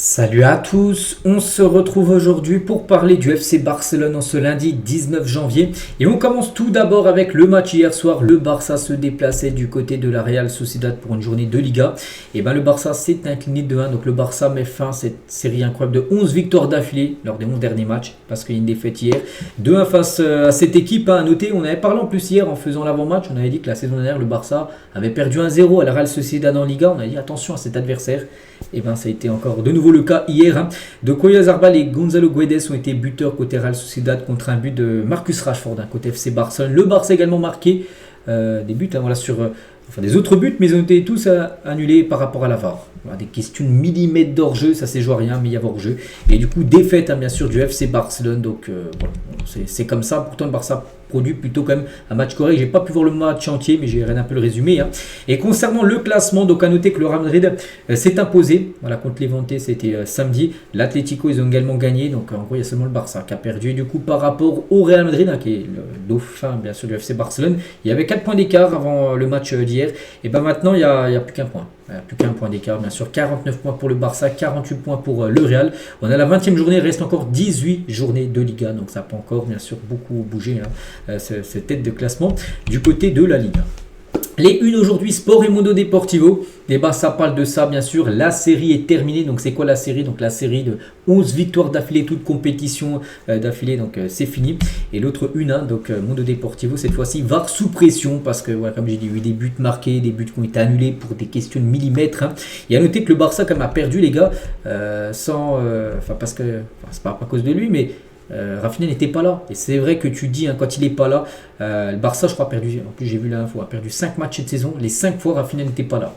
Salut à tous, on se retrouve aujourd'hui pour parler du FC Barcelone en ce lundi 19 janvier et on commence tout d'abord avec le match hier soir. Le Barça se déplaçait du côté de la Real Sociedad pour une journée de Liga. Et le Barça s'est incliné de 1, donc le Barça met fin à cette série incroyable de 11 victoires d'affilée lors des 11 derniers matchs parce qu'il y a une défaite hier. 2-1 face à cette équipe, à noter, on avait parlé en plus hier en faisant l'avant-match, on avait dit que la saison dernière le Barça avait perdu 1-0 à la Real Sociedad en Liga, on a dit attention à cet adversaire. Et ça a été encore de nouveau le cas hier. Donc Oyarzabal et Gonzalo Guedes ont été buteurs côté Real Sociedad contre un but de Marcus Rashford côté FC Barcelone. Le Barça a également marqué des buts sur des autres buts, mais ils ont été tous annulés par rapport à la VAR. Voilà, des questions de millimètres d'hors-jeu, ça s'est joué à rien, mais il y avait hors-jeu. Et du coup, défaite bien sûr du FC Barcelone. Donc c'est comme ça. Pourtant, le Barça produit plutôt quand même un match correct. J'ai pas pu voir le match entier, mais j'ai un peu le résumé. Et concernant le classement, donc à noter que le Real Madrid s'est imposé. Voilà, contre Levante, c'était samedi. L'Atlético, ils ont également gagné. Donc en gros, il y a seulement le Barça qui a perdu. Et du coup, par rapport au Real Madrid, qui est le dauphin bien sûr du FC Barcelone, il y avait 4 points d'écart avant le match d'hier. Et maintenant, il n'y a plus qu'un point. Plus qu'un point d'écart, bien sûr. 49 points pour le Barça, 48 points pour le Real. On a la 20e journée, il reste encore 18 journées de Liga. Donc ça peut encore, bien sûr, beaucoup bouger, cette tête de classement du côté de la Liga. Les unes aujourd'hui, Sport et Mundo Deportivo. Ça parle de ça, bien sûr. La série est terminée. Donc, c'est quoi la série? Donc, la série de 11 victoires d'affilée, toute compétition d'affilée. Donc, c'est fini. Et l'autre une, donc Mundo Deportivo, cette fois-ci, VAR sous pression. Parce que, comme j'ai dit, il y a eu des buts marqués, des buts qui ont été annulés pour des questions de millimètres. Et à noter que le Barça, quand même, a perdu, les gars, parce que, c'est pas à cause de lui, mais Rafinha n'était pas là. Et c'est vrai que tu dis, quand il n'est pas là, le Barça, je crois, a perdu, en plus j'ai vu l'info, a perdu 5 matchs cette saison. Les 5 fois, Rafinha n'était pas là.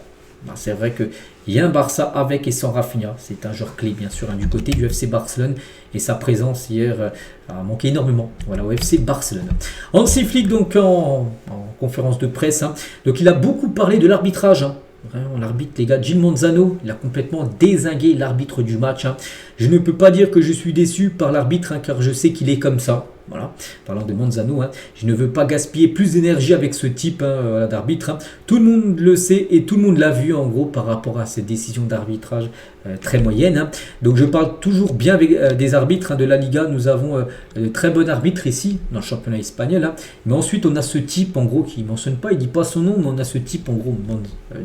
C'est vrai qu'il y a un Barça avec et sans Rafinha. C'est un joueur clé, bien sûr, du côté du FC Barcelone. Et sa présence hier a manqué énormément au FC Barcelone. Hansi Flick, donc, en conférence de presse, donc il a beaucoup parlé de l'arbitrage. Vraiment, l'arbitre, les gars, Gil Manzano, il a complètement dézingué l'arbitre du match. Je ne peux pas dire que je suis déçu par l'arbitre, car je sais qu'il est comme ça. Voilà, parlant de Manzano, je ne veux pas gaspiller plus d'énergie avec ce type d'arbitre. Tout le monde le sait et tout le monde l'a vu en gros par rapport à cette décision d'arbitrage très moyenne. Donc je parle toujours bien avec des arbitres de la Liga. Nous avons de très bons arbitres ici dans le championnat espagnol. Mais ensuite on a ce type en gros qui ne mentionne pas, il ne dit pas son nom, mais on a ce type en gros,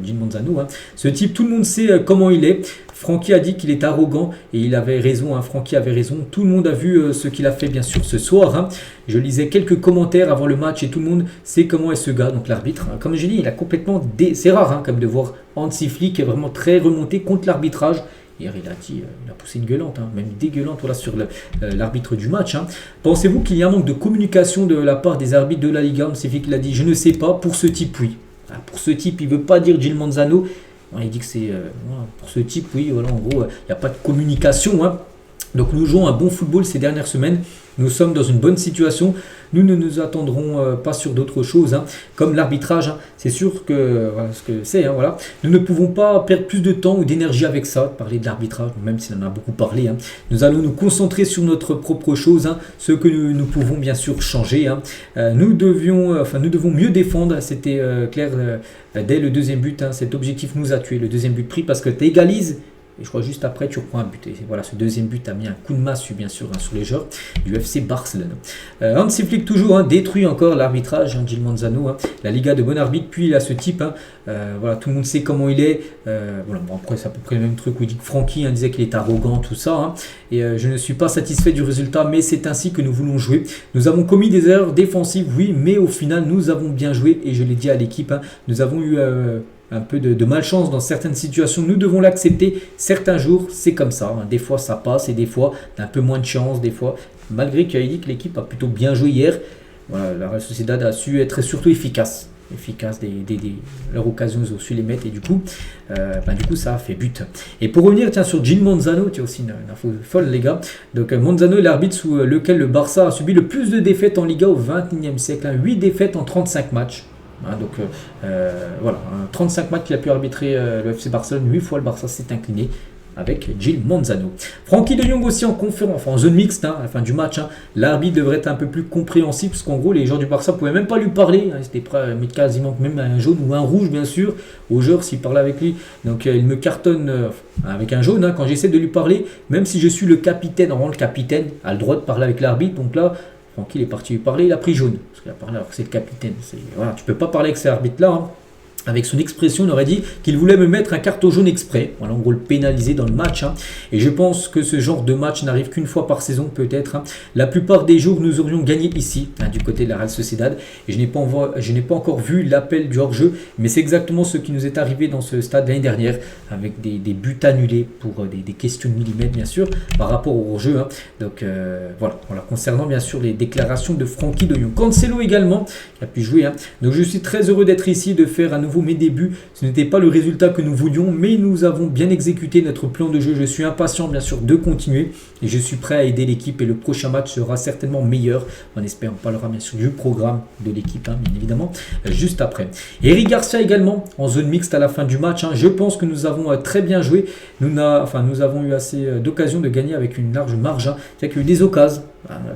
Gil Manzano. Ce type, tout le monde sait comment il est. Francky a dit qu'il est arrogant et il avait raison, Francky avait raison. Tout le monde a vu ce qu'il a fait bien sûr ce soir. Je lisais quelques commentaires avant le match et tout le monde sait comment est ce gars, donc l'arbitre. Comme je dis, il a complètement... C'est rare comme de voir Hansi Flick vraiment très remonté contre l'arbitrage. Hier, il a poussé une gueulante, même dégueulante sur l'arbitre du match. Pensez-vous qu'il y a un manque de communication de la part des arbitres de la Liga? Hansi Flick l'a dit, je ne sais pas, pour ce type, oui. Pour ce type, il ne veut pas dire Gil Manzano. Il dit que c'est pour ce type, oui, voilà, en gros, il n'y a pas de communication. Donc nous jouons un bon football ces dernières semaines. Nous sommes dans une bonne situation. Nous ne nous attendrons pas sur d'autres choses, comme l'arbitrage. C'est sûr que voilà ce que c'est. Voilà. Nous ne pouvons pas perdre plus de temps ou d'énergie avec ça, parler de l'arbitrage, même s'il en a beaucoup parlé. Nous allons nous concentrer sur notre propre chose, ce que nous pouvons bien sûr changer. Nous devons mieux défendre. C'était clair dès le deuxième but. Cet objectif nous a tué. Le deuxième but pris parce que tu égalises. Et je crois juste après, tu reprends un but. Et voilà, ce deuxième but a mis un coup de massue, bien sûr, sur les joueurs du FC Barcelone. Hansi Flick, toujours, détruit encore l'arbitrage, Gil Manzano. La Liga de bon arbitre, puis il a ce type. Voilà, tout le monde sait comment il est. Après, c'est à peu près le même truc où il dit que Francky disait qu'il est arrogant, tout ça. Et je ne suis pas satisfait du résultat, mais c'est ainsi que nous voulons jouer. Nous avons commis des erreurs défensives, oui, mais au final, nous avons bien joué. Et je l'ai dit à l'équipe, nous avons eu... un peu de malchance dans certaines situations, nous devons l'accepter. Certains jours, c'est comme ça. Des fois, ça passe et des fois, un peu moins de chance. Des fois, malgré qu'il a dit que l'équipe a plutôt bien joué hier, voilà, la Real Sociedad a su être surtout efficace. Leurs occasions, ils ont su les mettre et du coup, ça a fait but. Et pour revenir sur Gil Manzano, tu as aussi une info folle, les gars. Donc, Manzano est l'arbitre sous lequel le Barça a subi le plus de défaites en Liga au XXIe siècle. 8 défaites en 35 matchs. 35 matchs qu'il a pu arbitrer le FC Barcelone, 8 fois le Barça s'est incliné. avec Gil Manzano. Frankie de Jong aussi en conférence, enfin en zone mixte à la fin du match. L'arbitre devrait être un peu plus compréhensible parce qu'en gros les joueurs du Barça ne pouvaient même pas lui parler. Ils étaient prêts à mettre quasiment même un jaune ou un rouge bien sûr au joueur s'il parlait avec lui. Donc il me cartonne avec un jaune quand j'essaie de lui parler, même si je suis le capitaine. Normalement le capitaine a le droit de parler avec l'arbitre. Donc là, Francky est parti lui parler, il a pris jaune. Parce qu'il a parlé alors que c'est le capitaine. Voilà, tu ne peux pas parler avec cet arbitre-là. Avec son expression, il aurait dit qu'il voulait me mettre un carton jaune exprès. Voilà, en gros, le pénaliser dans le match. Et je pense que ce genre de match n'arrive qu'une fois par saison, peut-être. La plupart des jours, nous aurions gagné ici, du côté de la Real Sociedad. Et je n'ai pas encore vu l'appel du hors-jeu. Mais c'est exactement ce qui nous est arrivé dans ce stade l'année dernière, avec des buts annulés pour des questions de millimètres, bien sûr, par rapport au hors-jeu. Donc, voilà, concernant, bien sûr, les déclarations de Frankie de Jong. Cancelo également, qui a pu jouer. Donc, je suis très heureux d'être ici, de faire un nouveau mes débuts. Ce n'était pas le résultat que nous voulions, mais nous avons bien exécuté notre plan de jeu. Je suis impatient bien sûr de continuer et je suis prêt à aider l'équipe et le prochain match sera certainement meilleur. On espère, on parlera bien sûr du programme de l'équipe, bien évidemment, juste après. Eric Garcia également en zone mixte à la fin du match. Je pense que nous avons très bien joué. Nous avons eu assez d'occasions de gagner avec une large marge. C'est-à-dire qu'il y a eu des occasions.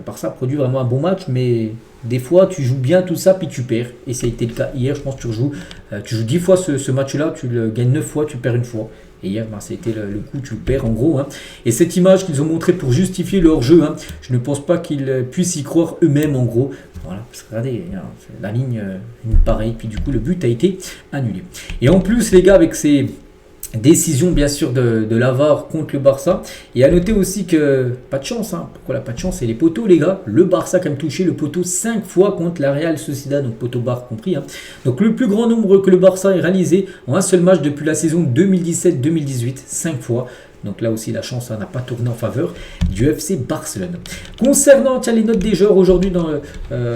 Par ça, produit vraiment un bon match, mais des fois tu joues bien tout ça puis tu perds. Et ça a été le cas hier. Je pense que tu joues 10 fois ce match-là, tu le gagnes 9 fois, tu perds une fois. Et hier, ça a été le coup, tu le perds en gros. Et cette image qu'ils ont montrée pour justifier leur jeu, je ne pense pas qu'ils puissent y croire eux-mêmes en gros. Voilà, parce que regardez, la ligne pareille, puis du coup le but a été annulé. Et en plus les gars, avec ces décision bien sûr de l'Avar contre le Barça. Et à noter aussi que, pas de chance, pourquoi la pas de chance, c'est les poteaux les gars. Le Barça a quand même touché le poteau 5 fois contre la Real Sociedad, donc poteau barre compris. Donc le plus grand nombre que le Barça ait réalisé en un seul match depuis la saison 2017-2018, 5 fois. Donc là aussi, la chance n'a pas tourné en faveur du FC Barcelone. Concernant les notes des joueurs aujourd'hui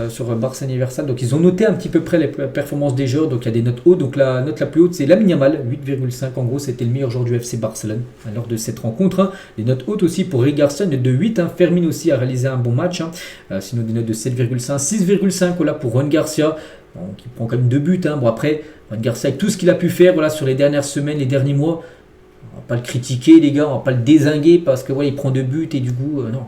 sur Barça Universal, donc ils ont noté un petit peu près les performances des joueurs. Donc il y a des notes hautes. Donc la note la plus haute, c'est Lamine Yamal, 8,5. En gros, c'était le meilleur joueur du FC Barcelone lors de cette rencontre. Les notes hautes aussi pour Eric Garcia, une note de 8. Fermin aussi a réalisé un bon match. Sinon, des notes de 7,5, 6,5 voilà, pour Juan Garcia. Qui prend quand même 2 buts. Bon après, Juan Garcia avec tout ce qu'il a pu faire sur les dernières semaines, les derniers mois. On va pas le critiquer les gars, on va pas le dézinguer parce que il prend 2 buts et du coup non,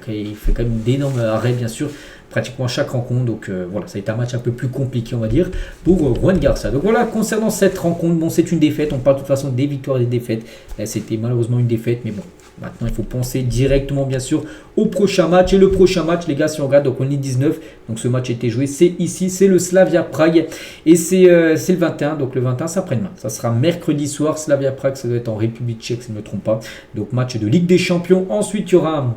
il fait quand même d'énormes arrêts bien sûr pratiquement chaque rencontre. Donc voilà, ça a été un match un peu plus compliqué on va dire pour Juan Garcia. Donc voilà, concernant cette rencontre, bon c'est une défaite, on parle de toute façon des victoires et des défaites. Là c'était malheureusement une défaite, mais bon. Maintenant, il faut penser directement, bien sûr, au prochain match. Et le prochain match, les gars, si on regarde, donc on est 19. Donc ce match a été joué, c'est ici, c'est le Slavia Prague. Et c'est le 21. Donc le 21, c'est après-demain. Ça sera mercredi soir. Slavia Prague, ça doit être en République tchèque, si je ne me trompe pas. Donc match de Ligue des Champions. Ensuite, il y aura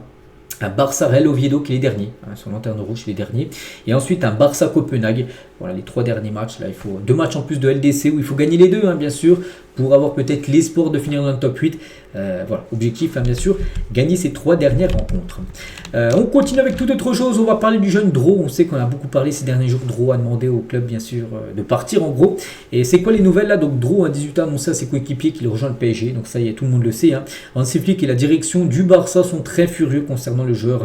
un Barça Real Oviedo qui est les derniers, sur lanterne rouge les derniers, et ensuite un Barça Copenhague. Voilà les 3 derniers matchs. Là il faut 2 matchs en plus de LDC où il faut gagner les 2 bien sûr pour avoir peut-être l'espoir de finir dans le top 8. Voilà, objectif bien sûr, gagner ces 3 dernières rencontres. On continue avec toute autre chose. On va parler du jeune Dro. On sait qu'on a beaucoup parlé ces derniers jours. Dro a demandé au club bien sûr de partir en gros. Et c'est quoi les nouvelles là? Donc Dro a 18 ans annoncé à ses coéquipiers qu'il rejoint le PSG. Donc ça y est, tout le monde le sait. Hansi Flick et la direction du Barça sont très furieux concernant le joueur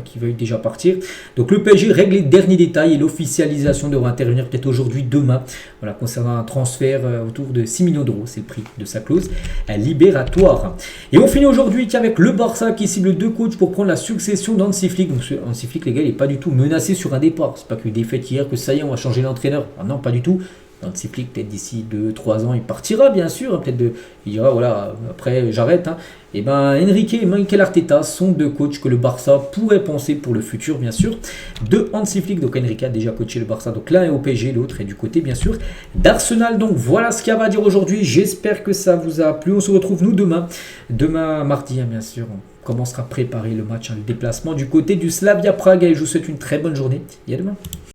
qui veuille déjà partir. Donc le PSG règle les derniers détails et l'officialisation devra intervenir peut-être aujourd'hui, demain. Voilà, concernant un transfert autour de 6 millions d'euros. C'est le prix de sa clause libératoire. Et on finit aujourd'hui avec le Barça qui cible 2 coachs pour prendre la succession d'Hansi Flick. Donc Hansi Flick, les gars, il n'est pas du tout menacé sur un départ. C'est pas qu'il y a eu des fêtes hier que ça y est, on va changer l'entraîneur. Ah non, pas du tout. Hansi Flick, peut-être d'ici 2-3 ans, il partira bien sûr. Il dira voilà, après j'arrête. Et Enrique et Mikel Arteta sont 2 coachs que le Barça pourrait penser pour le futur, bien sûr, de Hansi Flick. Donc Enrique a déjà coaché le Barça. Donc l'un est au PSG, l'autre est du côté, bien sûr, d'Arsenal. Donc voilà ce qu'il y a à dire aujourd'hui. J'espère que ça vous a plu. On se retrouve nous demain mardi, bien sûr. On commencera à préparer le match, le déplacement du côté du Slavia Prague. Et je vous souhaite une très bonne journée. Et à demain.